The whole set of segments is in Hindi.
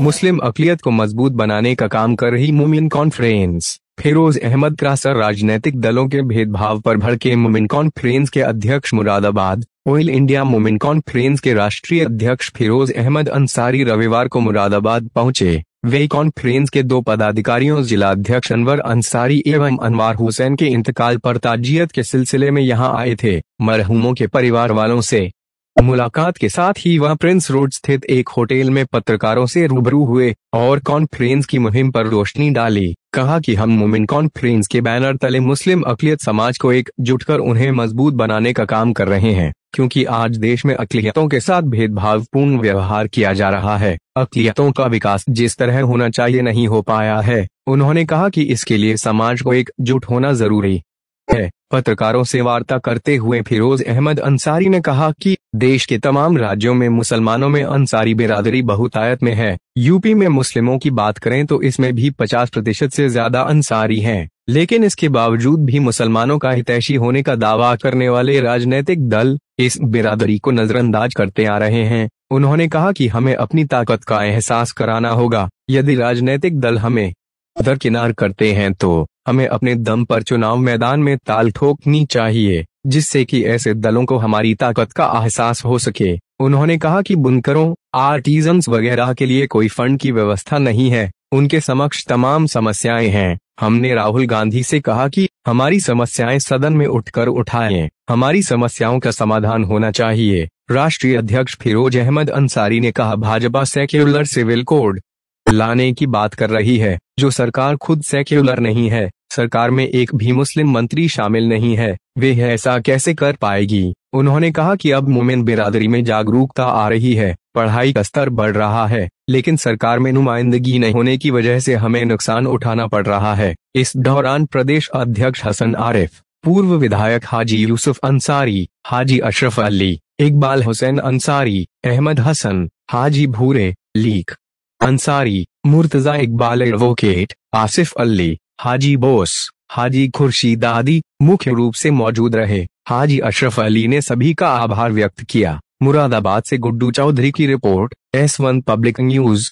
मुस्लिम अक़लियत को मजबूत बनाने का काम कर रही मोमिन कॉन्फ्रेंस। फिरोज अहमद क्रासर राजनीतिक दलों के भेदभाव पर भड़के मोमिन कॉन्फ्रेंस के अध्यक्ष मुरादाबाद। ऑयल इंडिया मोमिन कॉन्फ्रेंस के राष्ट्रीय अध्यक्ष फिरोज अहमद अंसारी रविवार को मुरादाबाद पहुंचे। वे कॉन्फ्रेंस के 2 पदाधिकारियों जिला अध्यक्ष अनवर अंसारी एवं अनवार हुसैन के इंतकाल पर ताजियत के सिलसिले में यहां आए थे। मरहूमों के परिवार वालों से मुलाकात के साथ ही वह प्रिंस रोड स्थित एक होटल में पत्रकारों से रूबरू हुए और कॉन्फ्रेंस की मुहिम पर रोशनी डाली। कहा कि हम मोमिन कॉन्फ्रेंस के बैनर तले मुस्लिम अक़लियत समाज को एकजुट कर उन्हें मजबूत बनाने का काम कर रहे हैं, क्योंकि आज देश में अक़लियतों के साथ भेदभावपूर्ण व्यवहार किया जा रहा है। अक़लियतों का विकास जिस तरह होना चाहिए नहीं हो पाया है। उन्होंने कहा कि इसके लिए समाज को एकजुट होना जरूरी है। पत्रकारों से वार्ता करते हुए फिरोज अहमद अंसारी ने कहा कि देश के तमाम राज्यों में मुसलमानों में अंसारी बिरादरी बहुतायत में है। यूपी में मुस्लिमों की बात करें तो इसमें भी 50% से ज्यादा अंसारी हैं, लेकिन इसके बावजूद भी मुसलमानों का हितैषी होने का दावा करने वाले राजनीतिक दल इस बिरादरी को नजरअंदाज करते आ रहे हैं। उन्होंने कहा कि हमें अपनी ताकत का एहसास कराना होगा। यदि राजनीतिक दल हमें दरकिनार करते हैं तो हमें अपने दम पर चुनाव मैदान में ताल ठोकनी चाहिए, जिससे कि ऐसे दलों को हमारी ताकत का एहसास हो सके। उन्होंने कहा कि बुनकरों, आर्टिजन्स वगैरह के लिए कोई फंड की व्यवस्था नहीं है, उनके समक्ष तमाम समस्याएं हैं। हमने राहुल गांधी से कहा कि हमारी समस्याएं सदन में उठकर उठाएं, हमारी समस्याओं का समाधान होना चाहिए। राष्ट्रीय अध्यक्ष फिरोज अहमद अंसारी ने कहा, भाजपा सेक्युलर सिविल कोड लाने की बात कर रही है, जो सरकार खुद सेक्युलर नहीं है। सरकार में एक भी मुस्लिम मंत्री शामिल नहीं है, वे ऐसा कैसे कर पाएगी। उन्होंने कहा कि अब मोमिन बिरादरी में जागरूकता आ रही है, पढ़ाई का स्तर बढ़ रहा है, लेकिन सरकार में नुमाइंदगी नहीं होने की वजह से हमें नुकसान उठाना पड़ रहा है। इस दौरान प्रदेश अध्यक्ष हसन आरिफ, पूर्व विधायक हाजी यूसुफ अंसारी, हाजी अशरफ अली, इकबाल हुसैन अंसारी, अहमद हसन, हाजी भूरे, लीक अंसारी, मुर्तजा इकबाल एडवोकेट, आसिफ अली, हाजी बोस, हाजी खुर्शीद आदि मुख्य रूप से मौजूद रहे। हाजी अशरफ अली ने सभी का आभार व्यक्त किया। मुरादाबाद से गुड्डू चौधरी की रिपोर्ट, S1 पब्लिक न्यूज।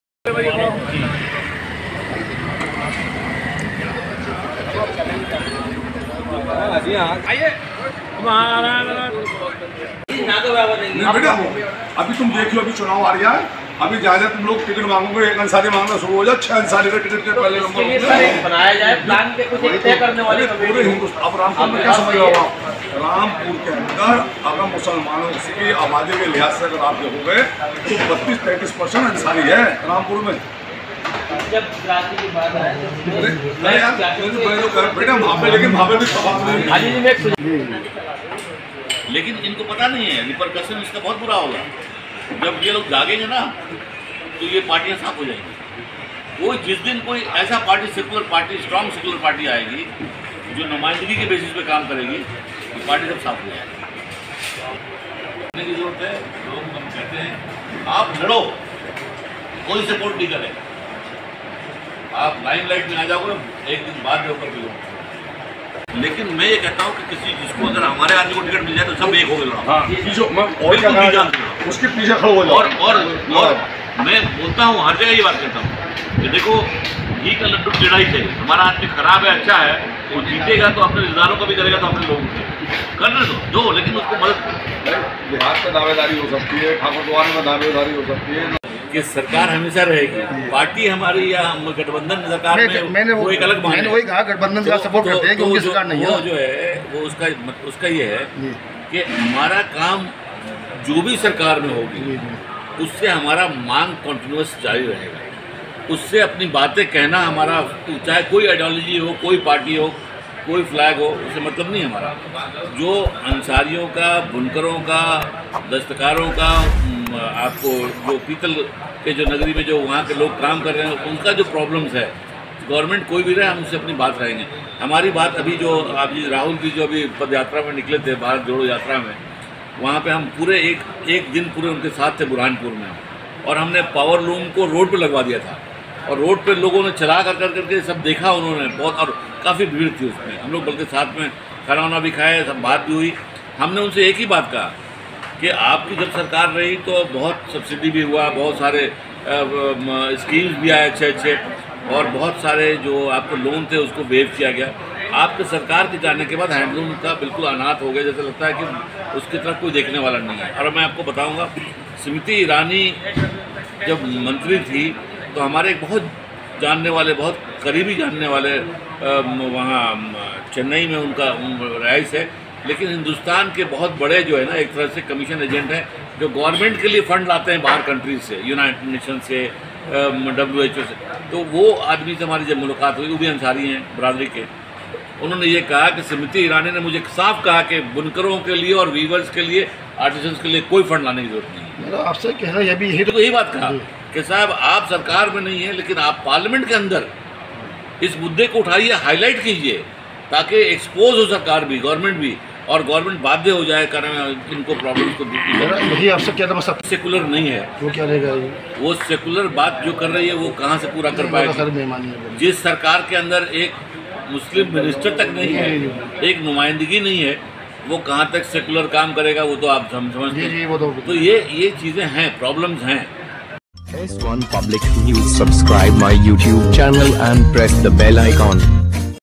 अभी तुम देख लो, अभी चुनाव आ रहा है, अभी जहाँ तुम लोग टिकट मांगोगे, एक अंसारी मांगना शुरू हो जाए, 6 अंसारी का टिकट के पहले नंबर बनाया जाए प्लान के कुछ तय करने वाले पूरे हिंदुस्तान। अब रामपुर में क्या समझ रहे हो आप? रामपुर के अंदर अगर मुसलमानों की आबादी के लिहाज से अगर आप देखोगे तो 32-33% अंसारी है रामपुर में। जब की बात है बेटा वहाँ पे, लेकिन वहाँ पे भी लेकिन इनको पता नहीं है रिपरकशन इसका बहुत बुरा होगा। जब ये लोग जागेंगे ना तो ये पार्टियां साफ हो जाएंगी। वो जिस दिन कोई ऐसा party, secular party, strong secular party आएगी जो नुमाइंदगी के बेसिस पे काम करेगी, तो पार्टी सब साफ हो जाएगी। की जरूरत है। लोग हम कहते हैं आप लड़ो, कोई सपोर्ट नहीं करेगा। आप लाइमलाइट में आ जाओगे, एक दिन बाद में ऊपर भी। लेकिन मैं ये कहता हूँ कि किसी जिसको अगर हमारे आदमी को टिकट मिल जाए तो सब एक हो गए, उसके पीछे खड़े हो जाओ। और मैं बोलता हूँ, हर जगह ये बात कहता हूँ कि देखो घी का लड्डू टेढ़ा ही चाहिए। हमारा आदमी खराब है, अच्छा है, वो जीतेगा तो अपने रिश्तेदारों का भी करेगा, तो अपने लोगों को करने दो, लेकिन उसको मदद। बिहार में दावेदारी हो सकती है, ठाकुर द्वारा में दावेदारी हो सकती है कि सरकार हमेशा रहेगी। पार्टी हमारी या हम गठबंधन सरकार में वो एक अलग, मैंने वही कहा, गठबंधन का सपोर्ट करते हैं कि उनकी सरकार नहीं है। वो जो है वो उसका ये है कि हमारा काम जो भी सरकार में होगी उससे हमारा मांग कंटिन्यूअस जारी रहेगा। उससे अपनी बातें कहना हमारा, चाहे कोई आइडियोलॉजी हो, कोई पार्टी हो, कोई फ्लैग हो, उससे मतलब नहीं हमारा। जो अंसारियों का, बुनकरों का, दस्तकारों का, आपको जो पीतल के जो नगरी में जो वहाँ के लोग काम कर रहे हैं, उनका जो प्रॉब्लम्स है, गवर्नमेंट कोई भी रहे, हम उससे अपनी बात रहेंगे। हमारी बात अभी जो आप जी राहुल जी जो अभी पद यात्रा में निकले थे, भारत जोड़ो यात्रा में, वहाँ पे हम पूरे एक दिन पूरे उनके साथ थे बुरहानपुर में, और हमने पावर लूम को रोड पे लगवा दिया था, और रोड पे लोगों ने चला करके सब देखा उन्होंने बहुत, और काफ़ी भीड़ थी उसमें। हम लोग बल्कि साथ में खाना वाना भी खाए, सब बात भी हुई। हमने उनसे एक ही बात कहा कि आपकी जब सरकार रही तो बहुत सब्सिडी भी हुआ, बहुत सारे स्कीम्स भी आए अच्छे और बहुत सारे जो आपको लोन थे उसको वेव किया गया। आपके सरकार के जाने के बाद हैंडलूम का बिल्कुल अनाथ हो गया, जैसे लगता है कि उसकी तरफ कोई देखने वाला नहीं है। और मैं आपको बताऊंगा, स्मृति ईरानी जब मंत्री थी तो हमारे एक बहुत जानने वाले, बहुत करीबी जानने वाले वहाँ चेन्नई में उनका रहाइश है, लेकिन हिंदुस्तान के बहुत बड़े जो है ना एक तरह से कमीशन एजेंट हैं जो गवर्नमेंट के लिए फ़ंड लाते हैं बाहर कंट्रीज से, यूनाइटेड नेशन से, WHO से। तो वो आदमी से हमारी जब मुलाकात हुई, वो भी अंसारी हैं बरादरी के, उन्होंने ये कहा कि स्मृति ईरानी ने मुझे साफ कहा कि बुनकरों के लिए और वीवर्स के लिए, आर्टिसंस के लिए कोई फंड लाने की जरूरत नहीं है। आपसे कहना यह भी तो यही बात कहा कि साहब आप सरकार में नहीं है, लेकिन आप पार्लियामेंट के अंदर इस मुद्दे को उठाइए, हाईलाइट कीजिए, ताकि एक्सपोज हो सरकार भी, गवर्नमेंट भी, और गवर्नमेंट बाध्य हो जाए कारण इनको प्रॉब्लम को यही आपसे क्या था। सेकुलर नहीं है वो क्या रहेगा, वो सेकुलर बात जो कर रही है वो कहाँ से पूरा कर पाएगी। जिस सरकार के अंदर एक मुस्लिम मिनिस्टर तक नहीं है, एक नुमाइंदगी नहीं है, वो कहाँ तक सेकुलर काम करेगा, वो तो आप समझते हैं। तो ये चीज़ें हैं, प्रॉब्लम्स हैं। S1 Public News. Subscribe my YouTube channel and press the bell icon.